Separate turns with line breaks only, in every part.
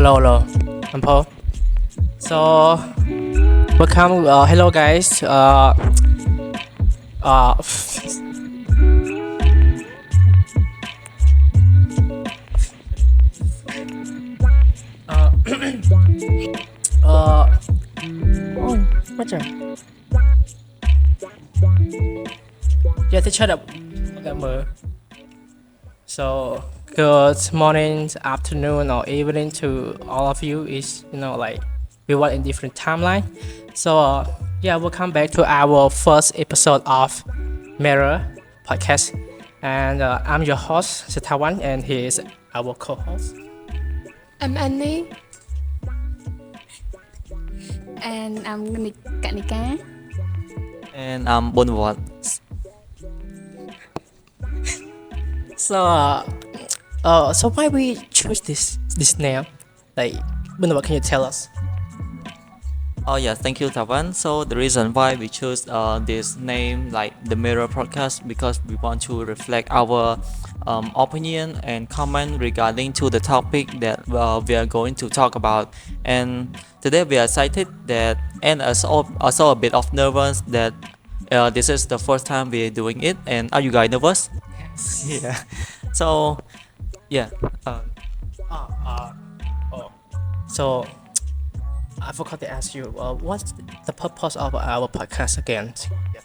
hello. I'm Paul. So, welcome. Hello, guys. Uh, uh, uh, oh, what the? Yeah, they shut up. Okay, mở. So, good morning, afternoon, or evening to all of you. Is like we were in different timeline. So, yeah, welcome back to our first episode of Mirror podcast. And I'm your host, Sethavan, and he is our co-host.
I'm Anny and I'm Kaknikameas.
And I'm Bunnawat.S.
So, so why we choose this name? Like, what can you tell us?
Oh yeah, thank you, Tavan. So the reason why we choose this name, like the Mirror Podcast, because we want to reflect our opinion and comment regarding to the topic that we are going to talk about. And today we are excited that, and also a bit of nervous that this is the first time we're doing it. And are you guys nervous? Yeah. So yeah. Uh,
Uh, uh, oh, so I forgot to ask you, what's the purpose of our podcast again? Yes.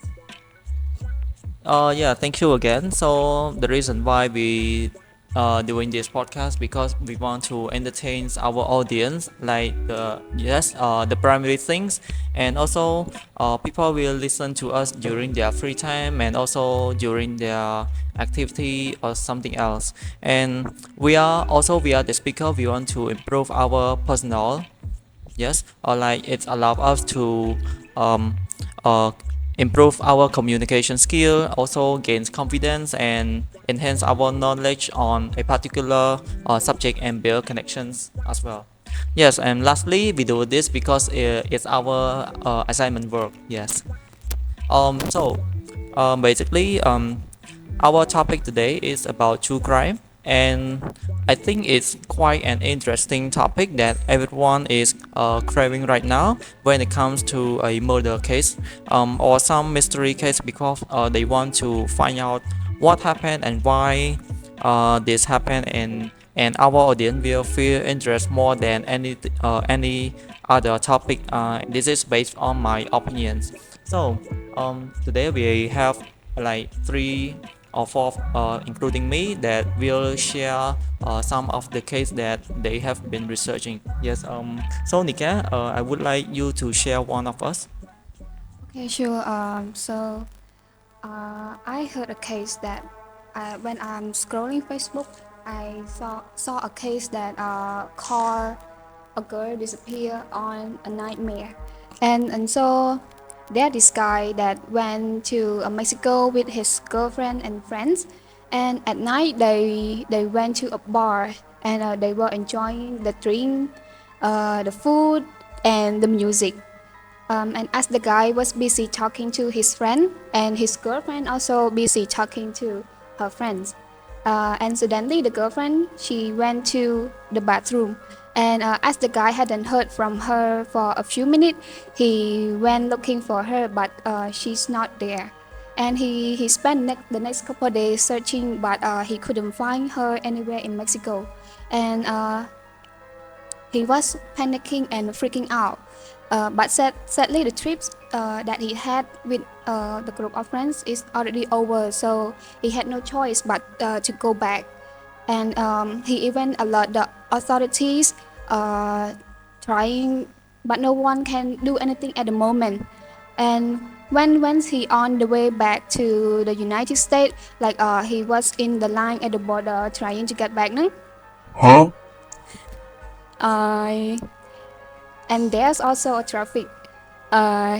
Yeah, thank you again. So the reason why we doing this podcast because we want to entertain our audience, like the primary things, and also people will listen to us during their free time and also during their activity or something else. And we are the speaker. We want to improve our personal, yes, or like it allow us to um, uh, improve our communication skill, also gains confidence and enhance our knowledge on a particular subject and build connections as well. Yes, and lastly we do this because it's our assignment work. Yes. Basically, our topic today is about true crime, and I think it's quite an interesting topic that everyone is craving right now when it comes to a murder case or some mystery case because they want to find out what happened and why this happened, and our audience will feel interest more than any other topic. This is based on my opinions. So today we have like three or four, including me, that will share some of the case that they have been researching. Yes. So Nika, I would like you to share one of us.
Okay, sure. I heard a case that when I'm scrolling Facebook, I saw a case that called a girl disappear on a nightmare, and so there's this guy that went to Mexico with his girlfriend and friends, and at night they went to a bar and they were enjoying the drink, the food, and the music. And as the guy was busy talking to his friend, and his girlfriend also busy talking to her friends, and suddenly the girlfriend she went to the bathroom, and as the guy hadn't heard from her for a few minutes, he went looking for her, but she's not there. And he spent the next couple of days searching, but he couldn't find her anywhere in Mexico. And he was panicking and freaking out. But sadly, the trips that he had with the group of friends is already over, so he had no choice but to go back. And he even alerted the authorities, trying, but no one can do anything at the moment. And when he on the way back to the United States, like he was in the line at the border trying to get back, no? Uh, and there's also a traffic.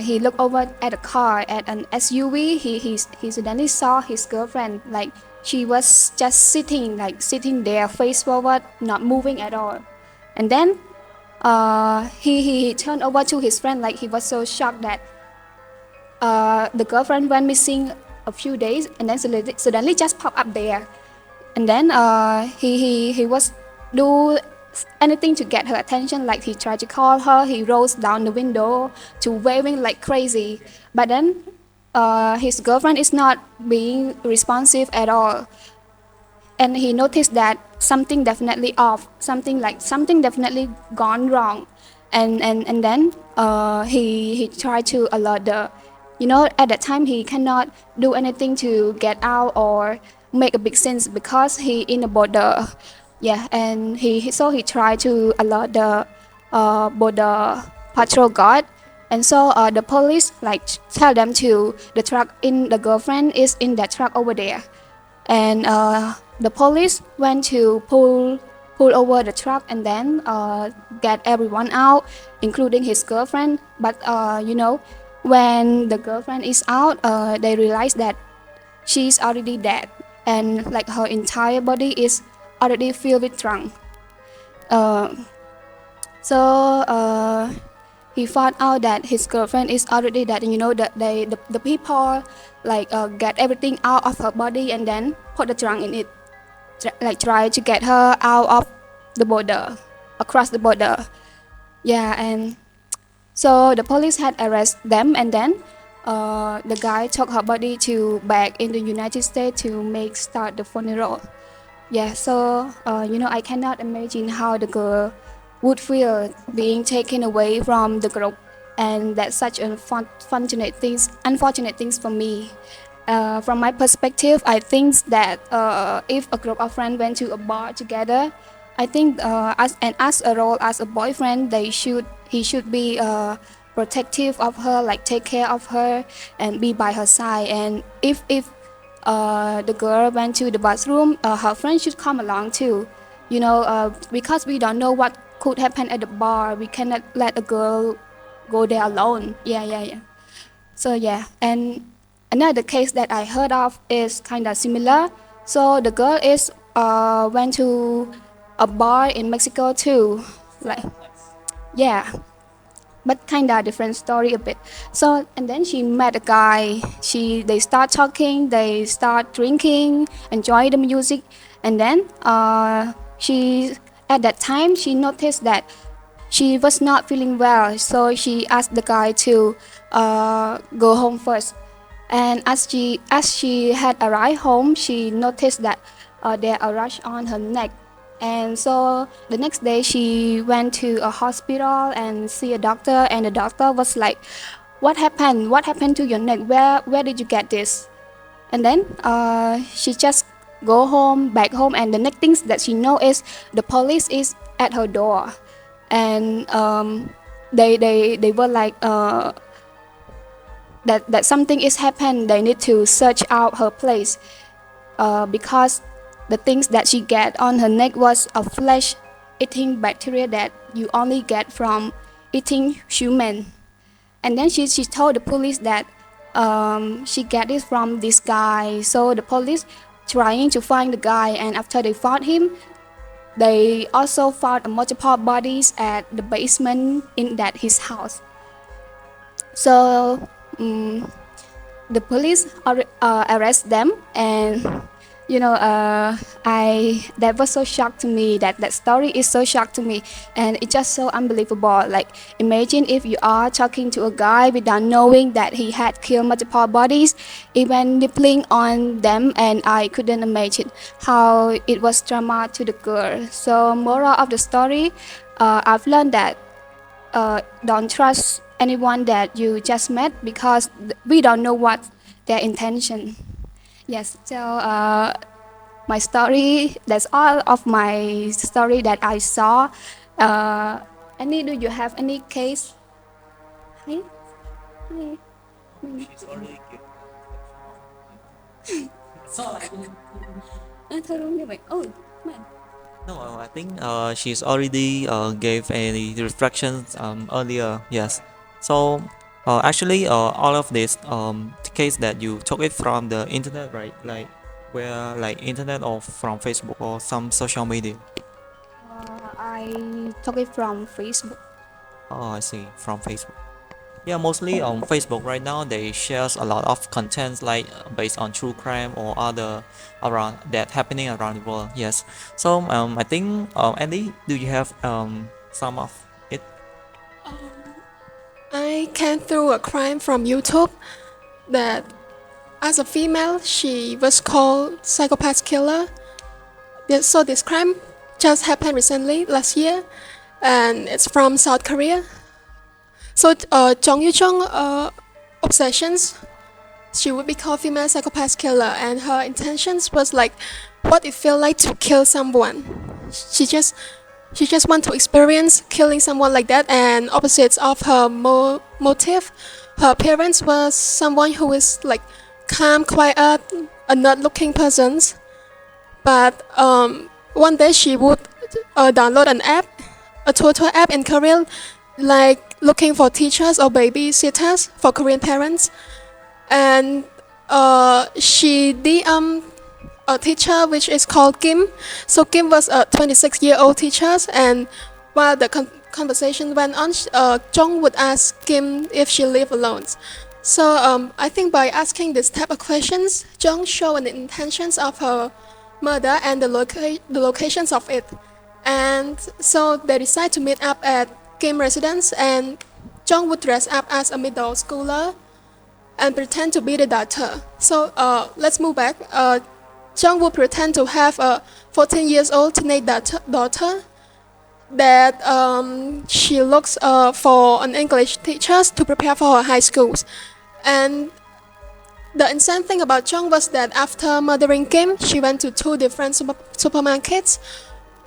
He looked over at a car at an SUV. He suddenly saw his girlfriend, like she was just sitting there face forward, not moving at all. And then he turned over to his friend, like he was so shocked that the girlfriend went missing a few days, and then suddenly just popped up there. And then he was do anything to get her attention. Like he tried to call her, he rolls down the window to waving like crazy. But then his girlfriend is not being responsive at all, and he noticed that something definitely off, something definitely gone wrong, and then he tried to alert the, at that time he cannot do anything to get out or make a big sense because he in the border. Yeah, and so he tried to alert the border patrol guard, and so the police like tell them to the truck in the girlfriend is in that truck over there, and the police went to pull over the truck and then get everyone out, including his girlfriend. But when the girlfriend is out, they realize that she's already dead, and like her entire body is already filled with drunk. Uh, so he found out that his girlfriend is already dead, and the people like get everything out of her body and then put the trunk in it, like try to get her out of the border, across the border. Yeah, and so the police had arrested them, and then the guy took her body to back in the United States to make start the funeral. Yeah, so I cannot imagine how the girl would feel being taken away from the group, and that's such unfortunate things for me. From my perspective, I think that if a group of friends went to a bar together, I think as a role as a boyfriend, he should be protective of her, like take care of her and be by her side. And if the girl went to the bathroom, her friend should come along too. Because we don't know what could happen at the bar, we cannot let a girl go there alone. Yeah. So yeah, and another case that I heard of is kind of similar. So the girl is went to a bar in Mexico too, like yeah, but kind of different story a bit. So and then she met a guy. They start talking, they start drinking, enjoy the music, and then she at that time she noticed that she was not feeling well. So she asked the guy to go home first. And as she had arrived home, she noticed that there a rash on her neck. And so the next day she went to a hospital and see a doctor, and the doctor was like, what happened? What happened to your neck? Where did you get this? And then she just go home, back home, and the next things that she know is the police is at her door. And they were like that something is happened. They need to search out her place because the things that she get on her neck was a flesh eating bacteria that you only get from eating human. And then she told the police that she get it from this guy. So the police trying to find the guy, and after they found him, they also found multiple bodies at the basement in that his house. So the police arrest them, and I that was so shocked to me, that story is so shocked to me, and it's just so unbelievable. Like imagine if you are talking to a guy without knowing that he had killed multiple bodies, even nippling on them, and I couldn't imagine how it was trauma to the girl. So moral of the story, I've learned that don't trust anyone that you just met because we don't know what their intention. Yes, so my story, that's all of my story that I saw. Annie, do you have any case? Hi. Hi. Thôi đúng như vậy. Oh, man.
No, I think she's already gave any reflections earlier. Yes. So actually, all of this case that you took it from the internet, right? Like where like internet or from Facebook or some social media.
I took it from Facebook.
Oh, I see. From Facebook. Yeah, mostly on Facebook right now, they shares a lot of contents like based on true crime or other around that happening around the world. Yes. So I think Andy, do you have some of it?
I came through a crime from YouTube that as a female she was called psychopath killer. So this crime just happened recently last year and it's from South Korea. So Jung Yu Chung obsessions, she would be called female psychopath killer and her intentions was like what it felt like to kill someone. She just she just want to experience killing someone like that, and opposites of her motive. Her parents was someone who is like calm, quiet, a not-looking person. But one day she would download an app, a tutor app in Korean, like looking for teachers or babysitters for Korean parents, and she DM a teacher which is called Kim. So Kim was a 26-year-old teacher, and while the conversation went on, Jung would ask Kim if she lived alone. So I think by asking this type of questions, Jung showed the intentions of her murder and the locations of it. And so they decide to meet up at Kim residence, and Jung would dress up as a middle schooler and pretend to be the daughter. So let's move back. Jung would pretend to have a 14 years old teenage daughter that she looks for an English teacher to prepare for her high schools. And the insane thing about Jung was that after murdering Kim, she went to two different supermarkets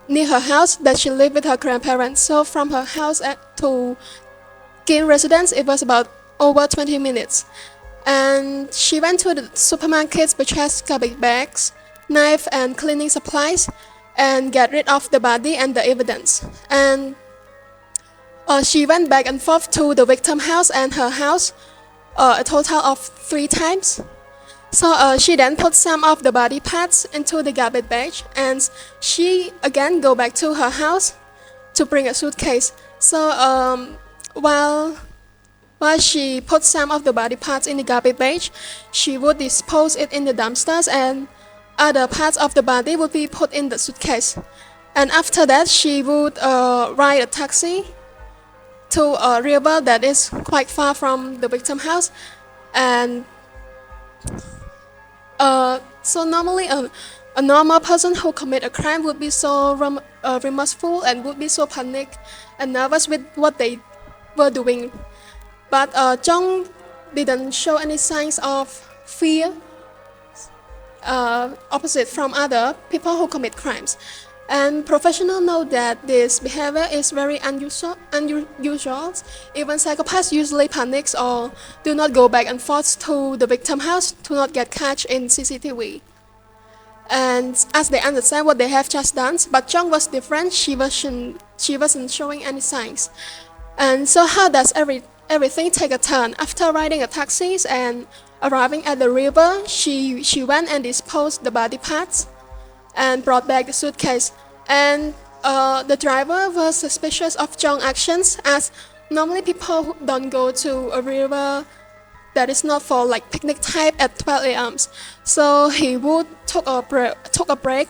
near her house that she lived with her grandparents. So from her house to Kim residence, it was about over 20 minutes. And she went to the supermarkets, purchased garbage bags, knife and cleaning supplies, and get rid of the body and the evidence. And she went back and forth to the victim house and her house a total of 3 times. So she then put some of the body parts into the garbage bag, and she again go back to her house to bring a suitcase. So while she put some of the body parts in the garbage bag, she would dispose it in the dumpsters, and other parts of the body would be put in the suitcase. And after that, she would ride a taxi to a river that is quite far from the victim house. And so normally a normal person who commit a crime would be so remorseful and would be so panicked and nervous with what they were doing. But Jung didn't show any signs of fear, opposite from other people who commit crimes. And professionals know that this behavior is very unusual. Even psychopaths usually panics or do not go back and forth to the victim house to not get catch in CCTV. And as they understand what they have just done, but Jung was different. She wasn't showing any signs. And so how does everything take a turn? After riding a taxi and arriving at the river, she went and disposed the body parts and brought back the suitcase. And the driver was suspicious of Jung's actions, as normally people don't go to a river that is not for like picnic type at 12 a.m. So he would took a break,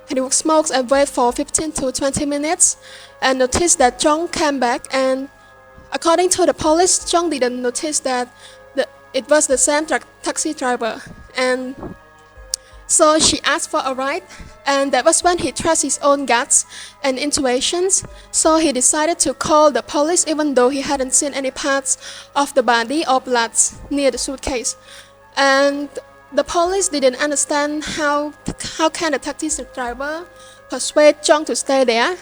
and he would smoke and wait for 15 to 20 minutes, and noticed that Jung came back. And according to the police, Jung didn't notice that it was the same taxi driver. And so she asked for a ride, and that was when he trusted his own guts and intuitions. So he decided to call the police even though he hadn't seen any parts of the body or blood near the suitcase. And the police didn't understand how can the taxi driver persuade Jung to stay there.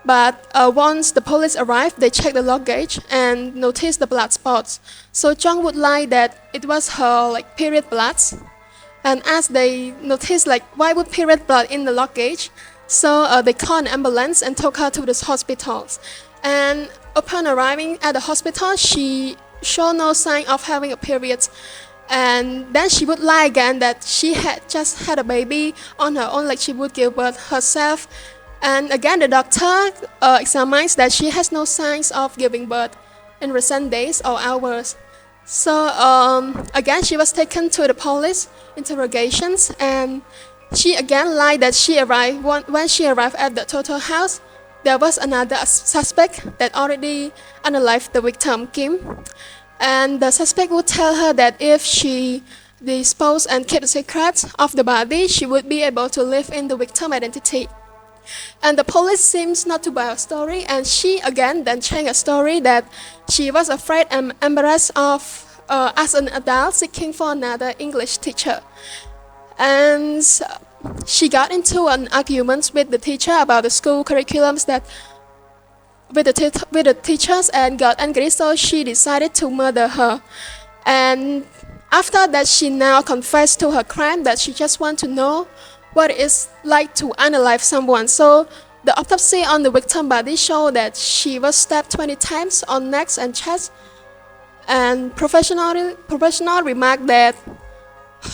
But once the police arrived, they checked the luggage and noticed the blood spots. So Jung would lie that it was her like period bloods. And as they noticed, like, why would period blood in the luggage? So they called an ambulance and took her to the hospital. And upon arriving at the hospital, she showed no sign of having a period. And then she would lie again that she had just had a baby on her own, like she would give birth herself. And again, the doctor examines that she has no signs of giving birth. in recent days or hours. So again, she was taken to the police interrogations, and she again lied that she arrived when she arrived at the total house. There was another suspect that already unalived the victim, Kim, and the suspect would tell her that if she disposed and kept the secret of the body, she would be able to live in the victim identity. And the police seems not to buy her story, and she again then changed a story that she was afraid and embarrassed of as an adult seeking for another English teacher. And she got into an argument with the teacher about the school curriculums that with the teachers and got angry, so she decided to murder her. And after that, she now confessed to her crime that she just want to know what it is like to unalive someone. So the autopsy on the victim body showed that she was stabbed 20 times on neck and chest. And professional remarked that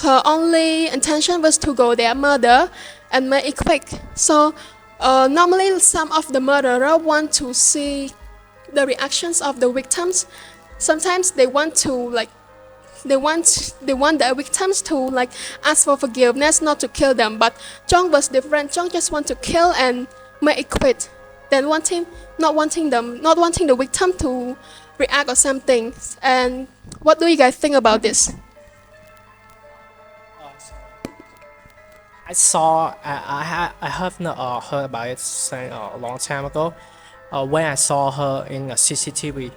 her only intention was to go there, murder, and make it quick. So normally some of the murderer want to see the reactions of the victims. Sometimes they want to they want the victims to ask for forgiveness, not to kill them. But Jong was different. Jong just want to kill and make it quit. Then not wanting the victim to react or something. And what do you guys think about this?
I have not heard about it since a long time ago. When I saw her in a CCTV,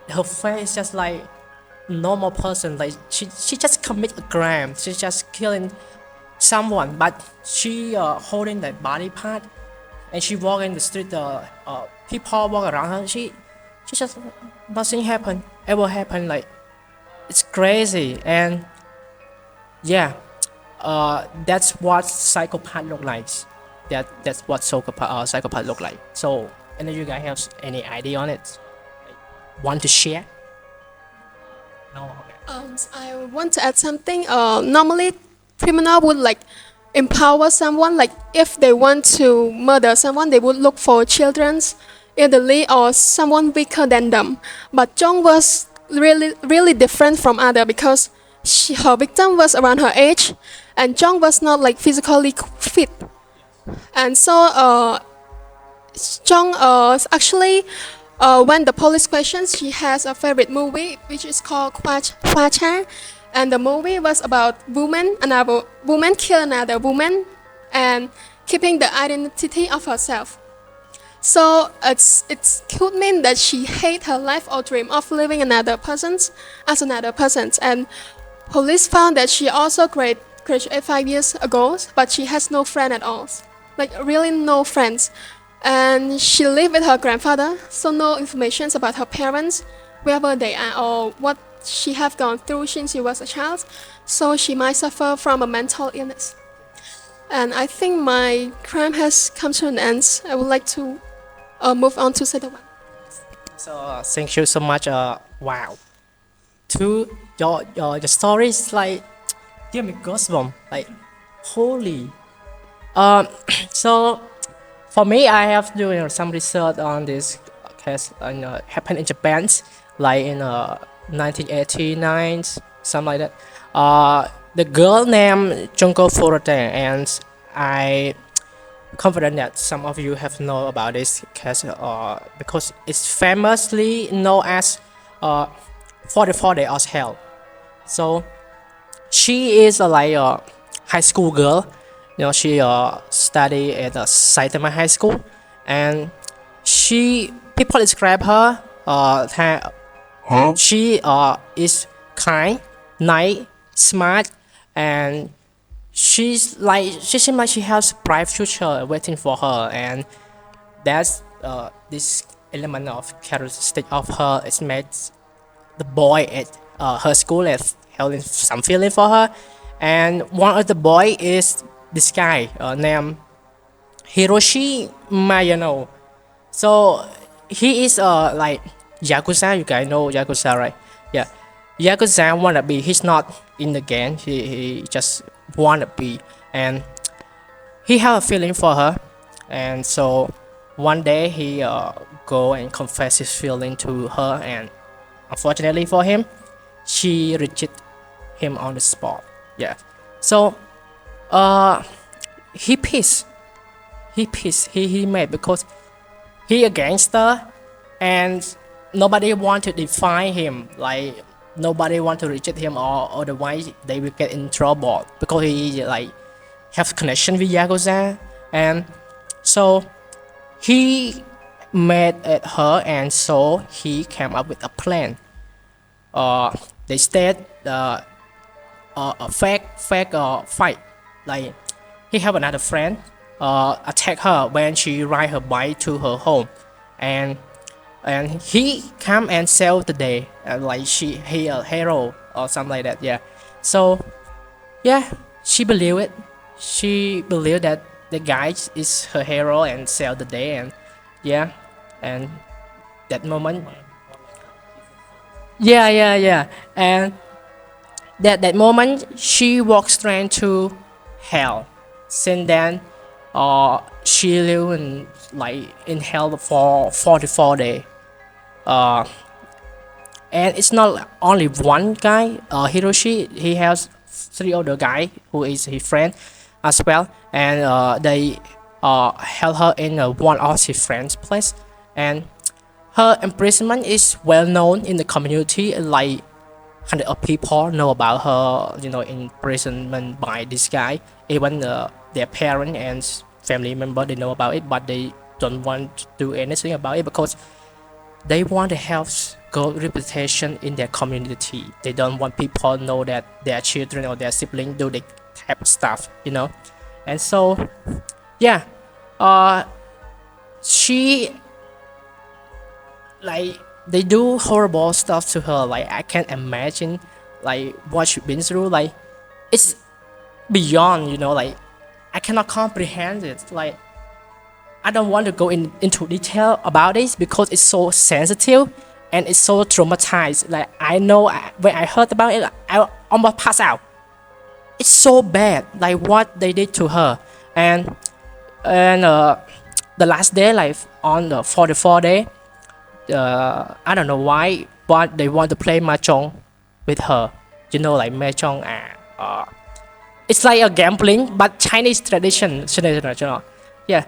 her face just like normal person. Like she just commit a crime. She just killing someone, but she holding the body part, and she walk in the street. People walk around her. She just nothing ever happened. Like it's crazy, and yeah. That's what psychopath look like. That's what psychopath look like. So, any of you guys have any idea on it? Want to share? No. Okay.
I want to add something. Normally, criminal would empower someone. Like if they want to murder someone, they would look for children's elderly or someone weaker than them. But Jong was really different from other because her victim was around her age, and Jong was not physically fit. And so Jong actually when the police questions, she has a favorite movie which is called Hwa Cha, and the movie was about another woman kill another woman and keeping the identity of herself. So it could mean that she hate her life or dream of living another person's as another person's. And police found that she also graduated 5 years ago, but she has no friend at all. Really no friends. And she lived with her grandfather, so no information about her parents, wherever they are, or what she have gone through since she was a child. So she might suffer from a mental illness. And I think my crime has come to an end. I would like to move on to Sethavan.
So thank you so much. Wow. To your stories give me goosebumps. Holy. So for me, I have doing some research on this case. Happened in Japan, in 1989, something like that. The girl named Junko Furuta, and I confident that some of you have know about this case because it's famously known as 44 Days of Hell. So she is a high school girl. She study at Sethavan High School, and people describe her she is kind, nice, smart, and she seems like she has a bright future waiting for her. And that's this element of characteristic of her is made the boy at her school is having some feeling for her. And one of the boy is this guy named Hiroshi Mayano. So he is Yakuza. You guys know Yakuza, right? Yeah, Yakuza wanna be. He's not in the gang. He just wanna be, and he have a feeling for her. And so one day he go and confess his feeling to her, and unfortunately for him, she rejected him on the spot. Yeah. So he pissed. He mad because he against her, and nobody want to define him. Like nobody want to reject him, or otherwise they will get in trouble because he like have connection with Yakuza, and so he mad at her, and so he came up with a plan. They stayed a fake fight. Like he have another friend attack her when she ride her bike to her home, and he come and save the day, like he a hero or something like that. Yeah. So yeah, she believe it. She believed that the guy is her hero and save the day, and yeah, and that moment. Yeah. And that moment, she walked straight to hell. Since then, she lived in hell for 44 days. Uh, and it's not only one guy. Hiroshi, he has three other guy who is his friend as well, and they held her in one of his friend's place, and her imprisonment is well known in the community. Like hundred of people know about her, imprisonment by this guy. Even their parents and family member, they know about it, but they don't want to do anything about it because they want to have good reputation in their community. They don't want people know that their children or their siblings do the type of stuff. And so, yeah, she like they do horrible stuff to her. Like I can't imagine like what she's been through. Like it's beyond, like I cannot comprehend it. Like I don't want to go into detail about it because it's so sensitive and it's so traumatized. Like I know when I heard about it, I almost passed out. It's so bad, like what they did to her, and the last day, like on the 44th day, I don't know why, but they want to play mahjong with her. Like mahjong, it's like a gambling, but Chinese tradition. Yeah,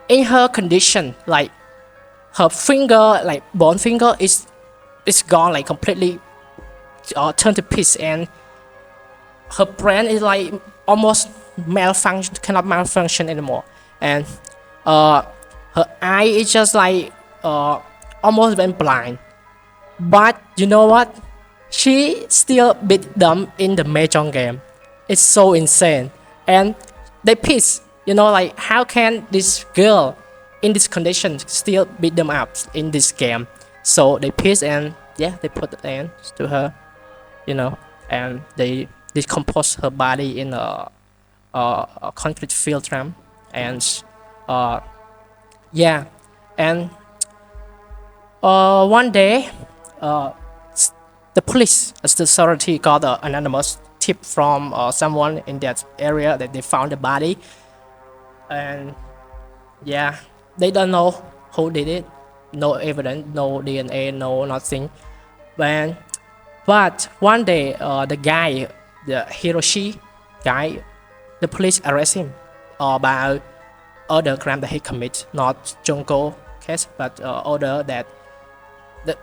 in her condition, like her finger, like bone finger, is gone, like completely turned to piece, and her brain is like almost malfunction, cannot malfunction anymore, and her eye is just like almost went blind. But you know what? She still beat them in the mahjong game. It's so insane, and they pissed. Like how can this girl in this condition still beat them up in this game? So they pissed, and yeah, they put the end to her. And they decompose her body in a concrete field tram, and yeah, and one day, the police, as the authority, got an anonymous tip from someone in that area that they found the body, and yeah, they don't know who did it. No evidence, no DNA, no nothing. But one day, the guy, the Hiroshi guy, the police arrest him about other crime that he commit, not Junko case, but other that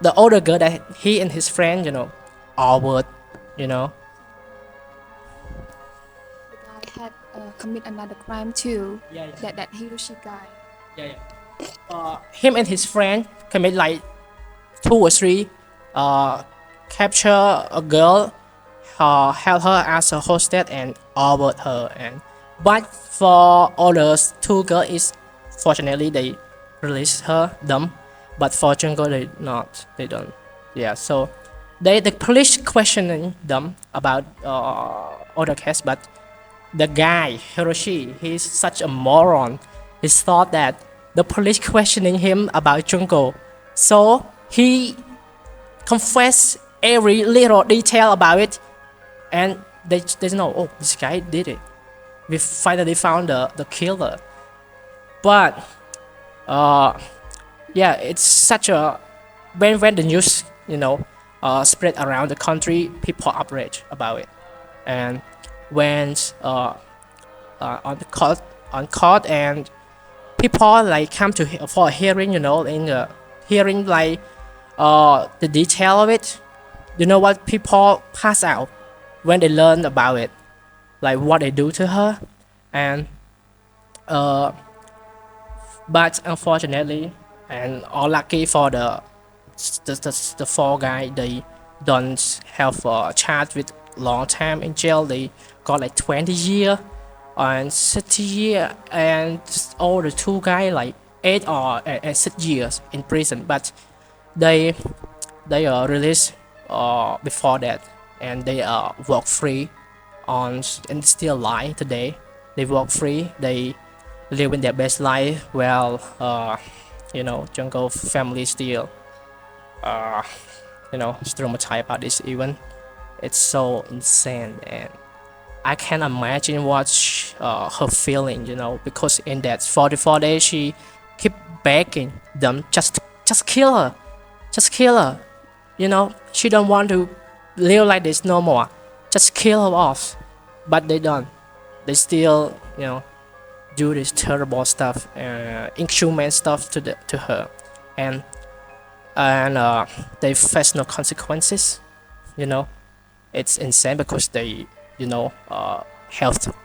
the older girl that he and his friend, all would,
The guy had commit another crime too.
Yeah.
That Hiroshi guy.
Him and his friend commit like 2 or 3, capture a girl, held her as a hostess and overed her, but for others 2 girls is fortunately they release them, but for Junko they don't. Yeah, so the police questioning them about other case, but the guy Hiroshi, he's such a moron. He thought that the police questioning him about Junko, so he confessed every little detail about it, and they know, oh, this guy did it. We finally found the killer, but yeah, it's such a when the news spread around the country, people outrage about it, and when on the court and people like come to for a hearing, in the hearing like the detail of it. You know what? People pass out when they learn about it, like what they do to her, and uh, but unfortunately, and or lucky for the four guy, they don't have a charge with long time in jail. They got like 20 year and 60 year, and all the two guy like 8 or 6 years in prison. But they they released before that, and they walk free on and still alive today. They walk free. They living their best life. Well, jungle family still traumatized about this event. It's so insane, and I can't imagine what her feeling, because in that 44 days she keep begging them just kill her, just kill her. She don't want to live like this no more. Just kill her off, but they don't. They still, do this terrible stuff, inhuman stuff to her, and they face no consequences. You know, it's insane because they, have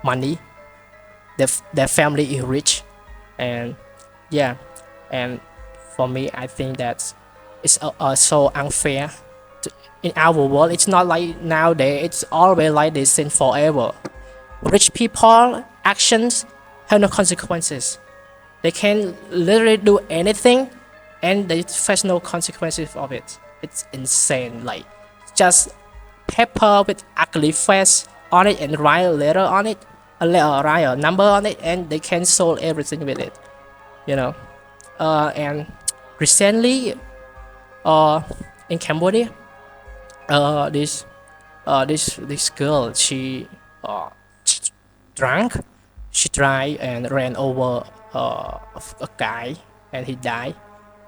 money. Their family is rich, and yeah, and for me, I think that it's so unfair. In our world, it's not like nowadays. It's always like this since forever. Rich people actions have no consequences. They can literally do anything, and they face no consequences of it. It's insane. Like just paper with ugly face on it and write a letter on it, write a number on it, and they can solve everything with it. You know. And recently, in Cambodia, this girl, she drunk. She tried and ran over a guy, and he died.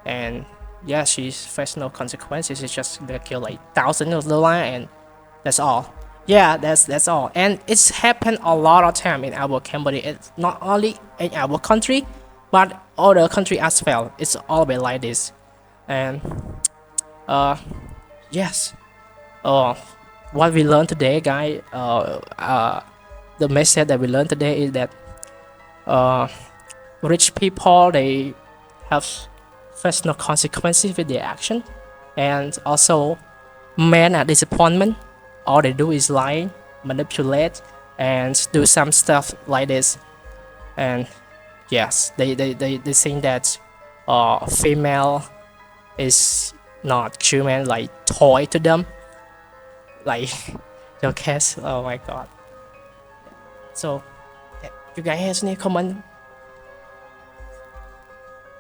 And yeah, she faced no consequences. It's just they kill like thousands of dollars, and that's all. Yeah, that's all. And it's happened a lot of time in our Cambodia. It's not only in our country, but other country as well. It's always like this. And yes. What we learned today, guys. The message that we learned today is that rich people, they have first no consequences with their action, and also men are disappointment. All they do is lie, manipulate, and do some stuff like this. And yes, they think that female is not human, like toy to them, like your cats. Oh my god. So you guys have any comment?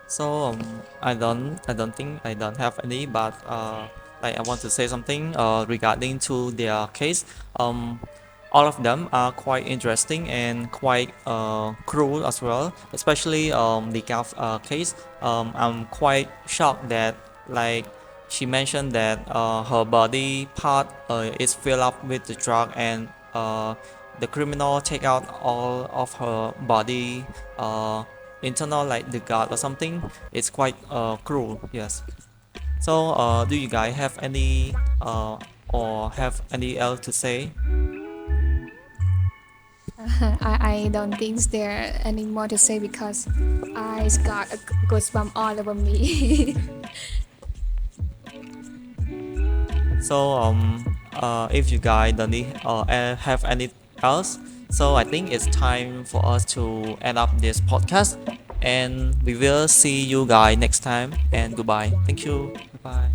So I don't think I don't have any, but like I want to say something regarding to their case. All of them are quite interesting and quite cruel as well, especially the Gav case. I'm quite shocked that like she mentioned that her body part is filled up with the drug, and the criminal take out all of her body internal, like the gut or something. It's quite cruel. Yes. So do you guys have any or have any else to say?
I don't think there any more to say because I got a goosebump all over me.
So if you guys don't need have any else, so I think it's time for us to end up this podcast, and we will see you guys next time. And goodbye. Thank you. Bye.